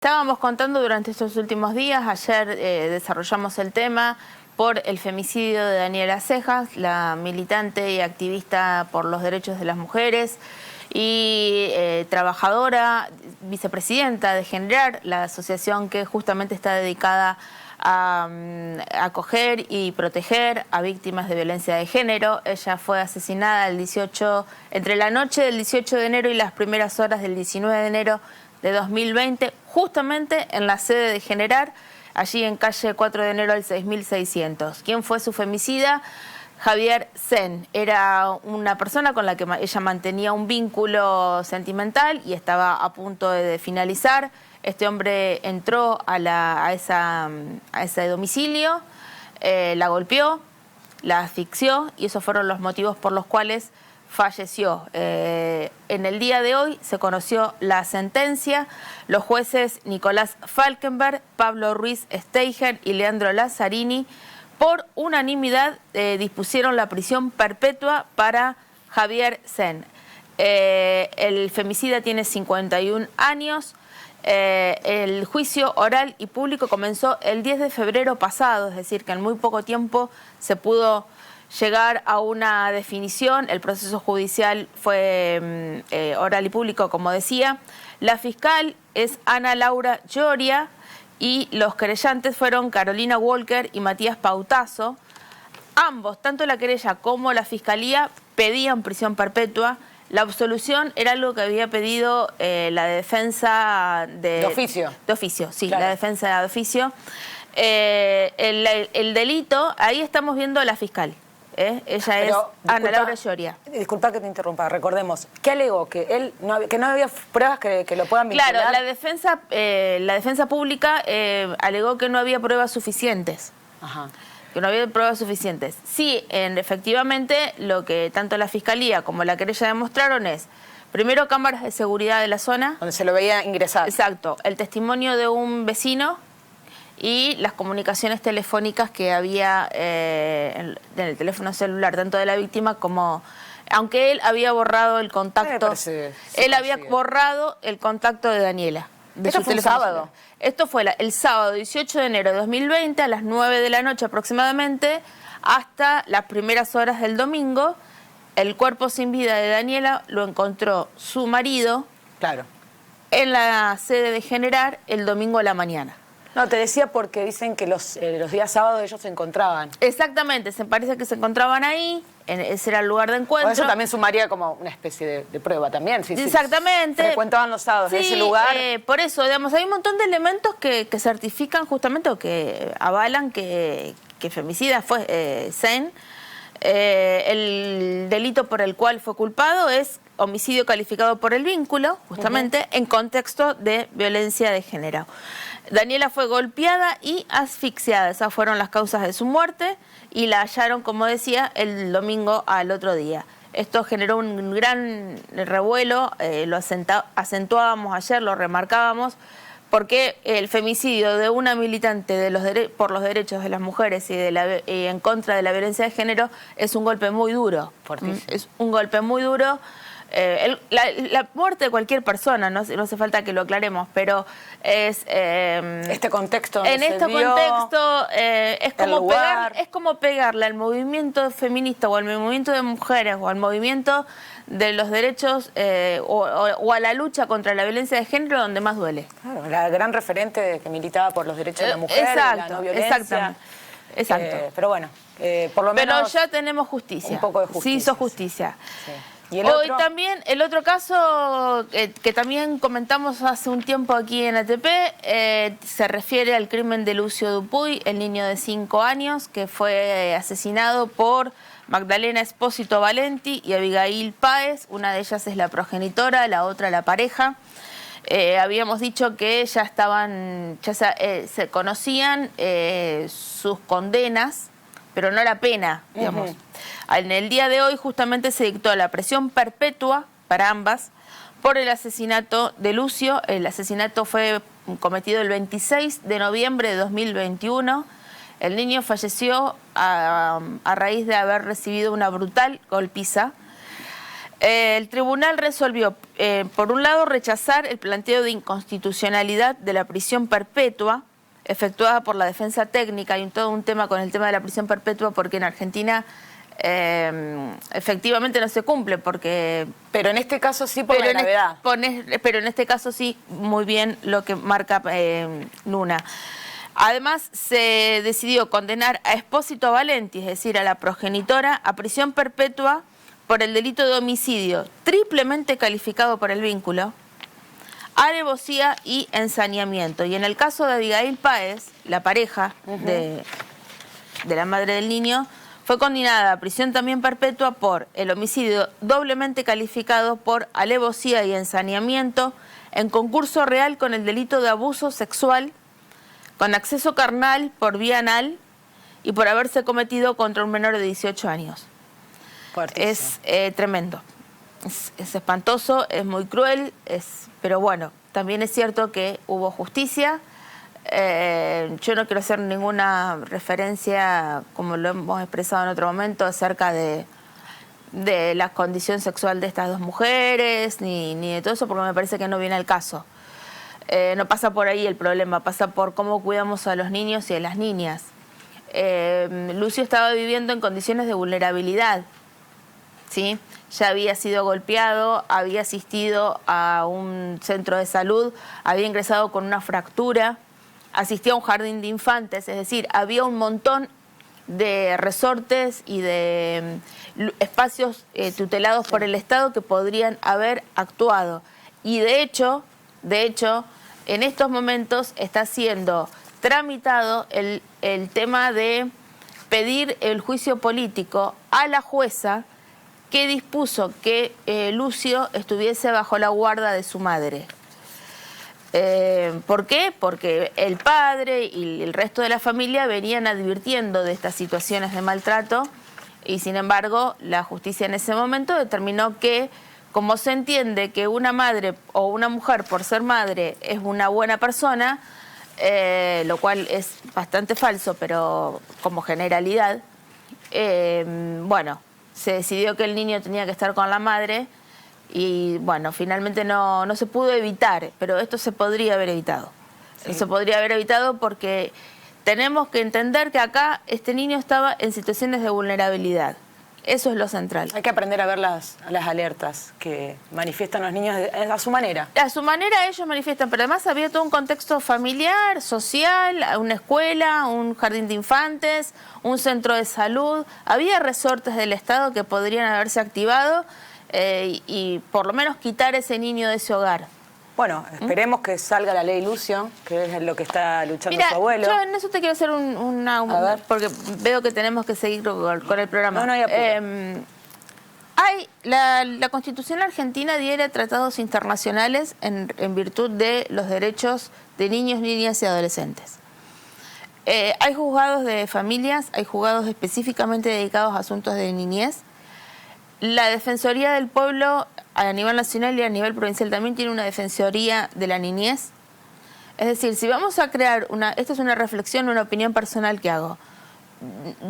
Estábamos contando durante estos últimos días, ayer desarrollamos el tema por el femicidio de Daniela Cejas, la militante y activista por los derechos de las mujeres y trabajadora, vicepresidenta de Generar, la asociación que justamente está dedicada a acoger y proteger a víctimas de violencia de género. Ella fue asesinada entre la noche del 18 de enero y las primeras horas del 19 de enero de 2020, justamente en la sede de Generar, allí en calle 4 de enero al 6600. ¿Quién fue su femicida? Javier Sen. Era una persona con la que ella mantenía un vínculo sentimental y estaba a punto de finalizar. Este hombre entró a ese domicilio, la golpeó, la asfixió y esos fueron los motivos por los cuales falleció. En el día de hoy se conoció la sentencia. Los jueces Nicolás Falkenberg, Pablo Ruiz Steiger y Leandro Lazzarini, por unanimidad, dispusieron la prisión perpetua para Javier Sen. El femicida tiene 51 años. El juicio oral y público comenzó el 10 de febrero pasado, es decir, que en muy poco tiempo se pudo llegar a una definición. El proceso judicial fue oral y público, como decía. La fiscal es Ana Laura Lloria y los querellantes fueron Carolina Walker y Matías Pautazo. Ambos, tanto la querella como la fiscalía, pedían prisión perpetua. La absolución era algo que había pedido la defensa de oficio. De oficio, sí, claro. La defensa de oficio. El delito, ahí estamos viendo a la fiscal. Ella es Ana Laura Lloria. Disculpa que te interrumpa, recordemos. ¿Qué alegó? Que no había pruebas que lo puedan vincular. Claro, la defensa pública alegó que no había pruebas suficientes. Ajá. Que no había pruebas suficientes. Sí, efectivamente, lo que tanto la Fiscalía como la querella demostraron es, primero, cámaras de seguridad de la zona. Donde se lo veía ingresar. Exacto. El testimonio de un vecino y las comunicaciones telefónicas que había en el teléfono celular, tanto de la víctima como... Aunque él había borrado el contacto... Él había borrado el contacto de Daniela. ¿Esto fue un sábado? Esto fue el sábado 18 de enero de 2020, a las 9 de la noche aproximadamente, hasta las primeras horas del domingo. El cuerpo sin vida de Daniela lo encontró su marido, claro, en la sede de Generar el domingo a la mañana. No, te decía porque dicen que los días sábados ellos se encontraban. Exactamente, se parece que se encontraban ahí, ese era el lugar de encuentro. O eso también sumaría como una especie de prueba también. Sí, exactamente. Se frecuentaban los sábados en ese lugar. Por eso, digamos, hay un montón de elementos que certifican justamente o que avalan que femicida fue Sen. El delito por el cual fue culpado es homicidio calificado por el vínculo, justamente, en contexto de violencia de género. Daniela fue golpeada y asfixiada, esas fueron las causas de su muerte, y la hallaron, como decía, el domingo al otro día. Esto generó un gran revuelo, lo acentuábamos ayer, lo remarcábamos, porque el femicidio de una militante por los derechos de las mujeres y en contra de la violencia de género es un golpe muy duro. Es un golpe muy duro. La muerte de cualquier persona, no hace falta que lo aclaremos, pero es... este contexto en este contexto es como pegarle al movimiento feminista o al movimiento de mujeres o al movimiento de los derechos o a la lucha contra la violencia de género donde más duele. Claro, la gran referente que militaba por los derechos de la mujer, exacto, la no violencia. Exacto. Pero bueno, por lo menos... Pero ya tenemos justicia. Un poco de justicia. Sí hizo justicia. Sí. ¿Y hoy también, el otro caso que también comentamos hace un tiempo aquí en ATP, se refiere al crimen de Lucio Dupuy, el niño de 5 años que fue asesinado por Magdalena Espósito Valenti y Abigail Páez. Una de ellas es la progenitora, la otra la pareja. Habíamos dicho que ya se conocían sus condenas, pero no la pena, digamos. En el día de hoy justamente se dictó la prisión perpetua para ambas por el asesinato de Lucio. El asesinato fue cometido el 26 de noviembre de 2021. El niño falleció a raíz de haber recibido una brutal golpiza. El tribunal resolvió, por un lado, rechazar el planteo de inconstitucionalidad de la prisión perpetua efectuada por la defensa técnica. Hay todo un tema con el tema de la prisión perpetua porque en Argentina efectivamente no se cumple porque... Pero en este caso sí por la gravedad. Pero en este caso sí, muy bien lo que marca Nuna. Además, se decidió condenar a Espósito Valenti, es decir, a la progenitora, a prisión perpetua por el delito de homicidio, triplemente calificado por el vínculo, alevosía y ensañamiento. Y en el caso de Abigail Páez, la pareja de la madre del niño, fue condenada a prisión también perpetua por el homicidio doblemente calificado por alevosía y ensañamiento en concurso real con el delito de abuso sexual con acceso carnal por vía anal y por haberse cometido contra un menor de 18 años. Es tremendo, es espantoso, es muy cruel, pero bueno, también es cierto que hubo justicia. Yo no quiero hacer ninguna referencia, como lo hemos expresado en otro momento, acerca de la condición sexual de estas dos mujeres, ni de todo eso, porque me parece que no viene al caso. No pasa por ahí el problema, pasa por cómo cuidamos a los niños y a las niñas. Lucio estaba viviendo en condiciones de vulnerabilidad, ¿sí? Ya había sido golpeado, había asistido a un centro de salud, había ingresado con una fractura, asistía a un jardín de infantes, es decir, había un montón de resortes y de espacios tutelados por el Estado que podrían haber actuado. Y de hecho, en estos momentos está siendo tramitado el tema de pedir el juicio político a la jueza que dispuso que Lucio estuviese bajo la guarda de su madre. ¿Por qué? Porque el padre y el resto de la familia venían advirtiendo de estas situaciones de maltrato y sin embargo la justicia en ese momento determinó que, como se entiende que una madre o una mujer por ser madre es una buena persona, lo cual es bastante falso, pero como generalidad, bueno, se decidió que el niño tenía que estar con la madre y bueno, finalmente no se pudo evitar, pero esto se podría haber evitado. Sí. Se podría haber evitado porque tenemos que entender que acá este niño estaba en situaciones de vulnerabilidad. Eso es lo central. Hay que aprender a ver las alertas que manifiestan los niños a su manera. A su manera ellos manifiestan, pero además había todo un contexto familiar, social, una escuela, un jardín de infantes, un centro de salud. Había resortes del Estado que podrían haberse activado y por lo menos quitar a ese niño de ese hogar. Bueno, esperemos que salga la ley Lucio, que es lo que está luchando su abuelo. Yo en eso te quiero hacer porque veo que tenemos que seguir con el programa. No hay apuro. La Constitución argentina diera tratados internacionales en virtud de los derechos de niños, niñas y adolescentes. Hay juzgados de familias, hay juzgados específicamente dedicados a asuntos de niñez. La Defensoría del Pueblo a nivel nacional y a nivel provincial también tiene una Defensoría de la Niñez. Es decir, si vamos a crear esto es una reflexión, una opinión personal que hago.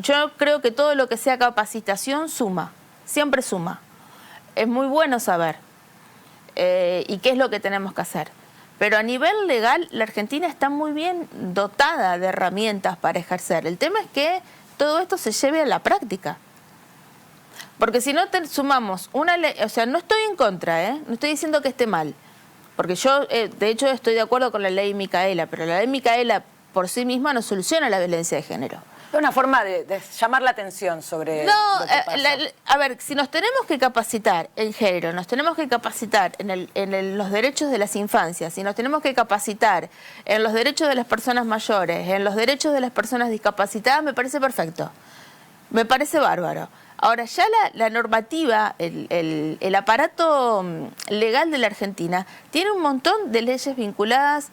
Yo creo que todo lo que sea capacitación suma, siempre suma. Es muy bueno saber y qué es lo que tenemos que hacer. Pero a nivel legal, la Argentina está muy bien dotada de herramientas para ejercer. El tema es que todo esto se lleve a la práctica. Porque si no sumamos una ley, o sea, no estoy en contra, no estoy diciendo que esté mal, porque yo, de hecho, estoy de acuerdo con la ley Micaela, pero la ley Micaela por sí misma no soluciona la violencia de género. Es una forma de llamar la atención sobre lo que pasa. A ver, si nos tenemos que capacitar en género, nos tenemos que capacitar en los derechos de las infancias, si nos tenemos que capacitar en los derechos de las personas mayores, en los derechos de las personas discapacitadas, me parece perfecto, me parece bárbaro. Ahora, ya la normativa, el aparato legal de la Argentina tiene un montón de leyes vinculadas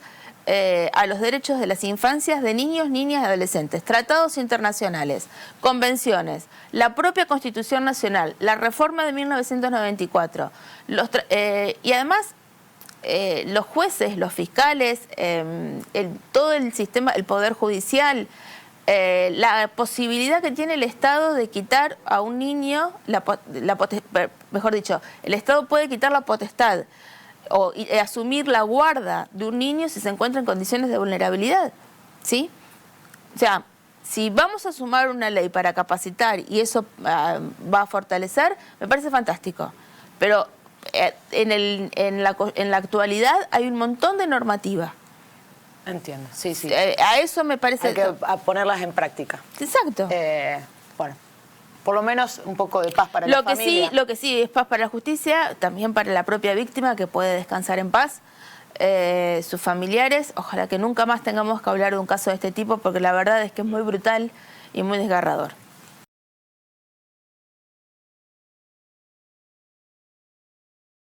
a los derechos de las infancias de niños, niñas y adolescentes, tratados internacionales, convenciones, la propia Constitución Nacional, la reforma de 1994, y además los jueces, los fiscales, todo el sistema, el Poder Judicial, la posibilidad que tiene el Estado de quitar a un niño, mejor dicho, el Estado puede quitar la potestad o asumir la guarda de un niño si se encuentra en condiciones de vulnerabilidad, ¿sí? O sea, si vamos a sumar una ley para capacitar y eso va a fortalecer, me parece fantástico. Pero en la actualidad hay un montón de normativa. Entiendo, sí, sí. A eso me parece... Hay que ponerlas en práctica. Exacto. Bueno, por lo menos un poco de paz para la familia. Lo que sí es paz para la justicia, también para la propia víctima, que puede descansar en paz. Sus familiares, ojalá que nunca más tengamos que hablar de un caso de este tipo, porque la verdad es que es muy brutal y muy desgarrador.